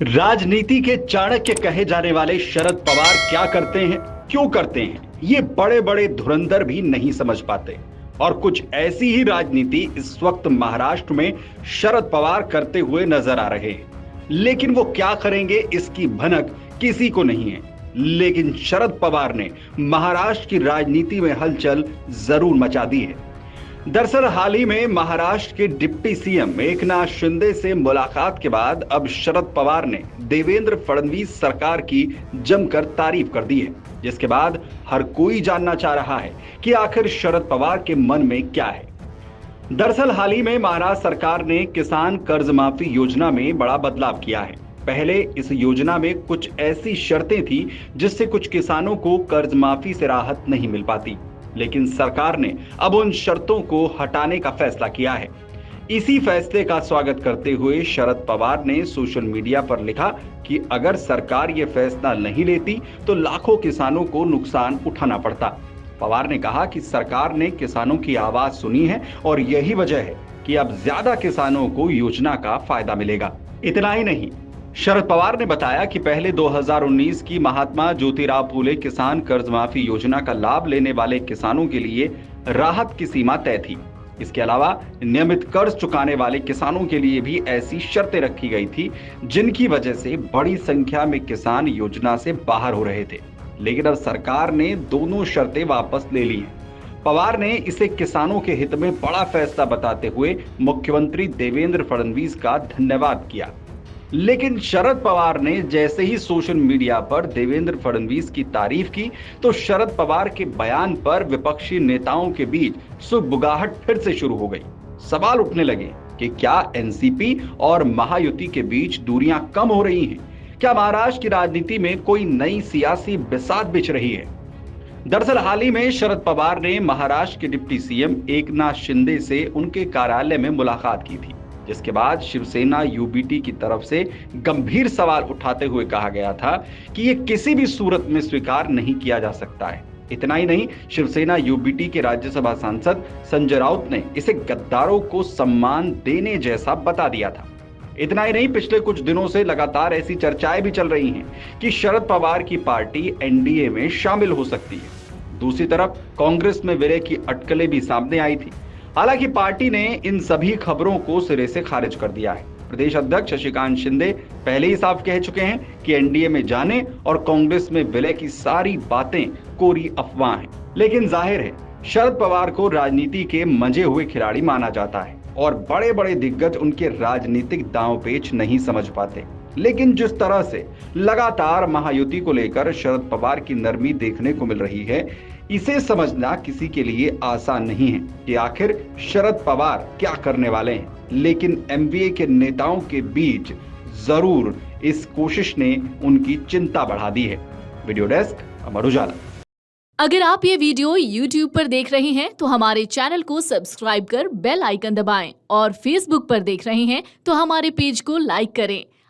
राजनीति के चाणक्य कहे जाने वाले शरद पवार क्या करते हैं, क्यों करते हैं, ये बड़े बड़े धुरंधर भी नहीं समझ पाते। और कुछ ऐसी ही राजनीति इस वक्त महाराष्ट्र में शरद पवार करते हुए नजर आ रहे हैं। लेकिन वो क्या करेंगे इसकी भनक किसी को नहीं है। लेकिन शरद पवार ने महाराष्ट्र की राजनीति में हलचल जरूर मचा दी है। दरअसल हाल ही में महाराष्ट्र के डिप्टी सीएम एकनाथ शिंदे से मुलाकात के बाद अब शरद पवार ने देवेंद्र फडणवीस सरकार की जमकर तारीफ कर दी है, जिसके बाद हर कोई जानना चाह रहा है कि आखिर शरद पवार के मन में क्या है। दरअसल हाल ही में महाराष्ट्र सरकार ने किसान कर्ज माफी योजना में बड़ा बदलाव किया है। पहले इस योजना में कुछ ऐसी शर्तें थी जिससे कुछ किसानों को कर्ज माफी से राहत नहीं मिल पाती, लेकिन सरकार ने अब उन शर्तों को हटाने का फैसला किया है। इसी फैसले का स्वागत करते हुए शरद पवार ने सोशल मीडिया पर लिखा कि अगर सरकार ये फैसला नहीं लेती तो लाखों किसानों को नुकसान उठाना पड़ता। पवार ने कहा कि सरकार ने किसानों की आवाज सुनी है और यही वजह है कि अब ज्यादा किसानों को योजना का फायदा मिलेगा। इतना ही नहीं, शरद पवार ने बताया कि पहले 2019 की महात्मा ज्योतिराव फूले किसान कर्ज माफी योजना का लाभ लेने वाले किसानों के लिए राहत की सीमा तय थी। इसके अलावा नियमित कर्ज चुकाने वाले किसानों के लिए भी ऐसी शर्तें रखी गई थी जिनकी वजह से बड़ी संख्या में किसान योजना से बाहर हो रहे थे। लेकिन अब सरकार ने दोनों शर्तें वापस ले ली हैं। पवार ने इसे किसानों के हित में बड़ा फैसला बताते हुए मुख्यमंत्री देवेंद्र फडणवीस का धन्यवाद किया। लेकिन शरद पवार ने जैसे ही सोशल मीडिया पर देवेंद्र फडणवीस की तारीफ की तो शरद पवार के बयान पर विपक्षी नेताओं के बीच सुगबुगाहट फिर से शुरू हो गई। सवाल उठने लगे कि क्या एनसीपी और महायुति के बीच दूरियां कम हो रही हैं? क्या महाराष्ट्र की राजनीति में कोई नई सियासी बिसात बिछ रही है? दरअसल हाल ही में शरद पवार ने महाराष्ट्र के डिप्टी सीएम एकनाथ शिंदे से उनके कार्यालय में मुलाकात की थी, जिसके बाद शिवसेना यूबीटी की तरफ से गंभीर सवाल उठाते हुए कहा गया था कि ये किसी भी सूरत में स्वीकार नहीं किया जा सकता है। इतना ही नहीं, शिवसेना यूबीटी के राज्यसभा सांसद संजय राउत ने इसे गद्दारों को सम्मान देने जैसा बता दिया था। इतना ही नहीं, पिछले कुछ दिनों से लगातार ऐसी चर्चाएं भी चल रही हैं कि शरद पवार की पार्टी एनडीए में शामिल हो सकती है। दूसरी तरफ कांग्रेस में विलय की अटकलें भी सामने आई थी। हालांकि पार्टी ने इन सभी खबरों को सिरे से खारिज कर दिया है। प्रदेश अध्यक्ष शशिकांत शिंदे पहले ही साफ कह चुके हैं कि एनडीए में जाने और कांग्रेस में विलय की सारी बातें कोरी अफवाह हैं। लेकिन जाहिर है शरद पवार को राजनीति के मंजे हुए खिलाड़ी माना जाता है और बड़े बड़े दिग्गज उनके राजनीतिक दांव पेच नहीं समझ पाते। लेकिन जिस तरह से लगातार महायुति को लेकर शरद पवार की नरमी देखने को मिल रही है, इसे समझना किसी के लिए आसान नहीं है कि आखिर शरद पवार क्या करने वाले हैं। लेकिन एमवीए के नेताओं के बीच जरूर इस कोशिश ने उनकी चिंता बढ़ा दी है। Video desk Amar Ujala. अगर आप ये वीडियो YouTube पर देख रहे हैं तो हमारे चैनल को सब्सक्राइब कर बेल आइकन दबाएं और Facebook पर देख रहे हैं तो हमारे पेज को लाइक करें।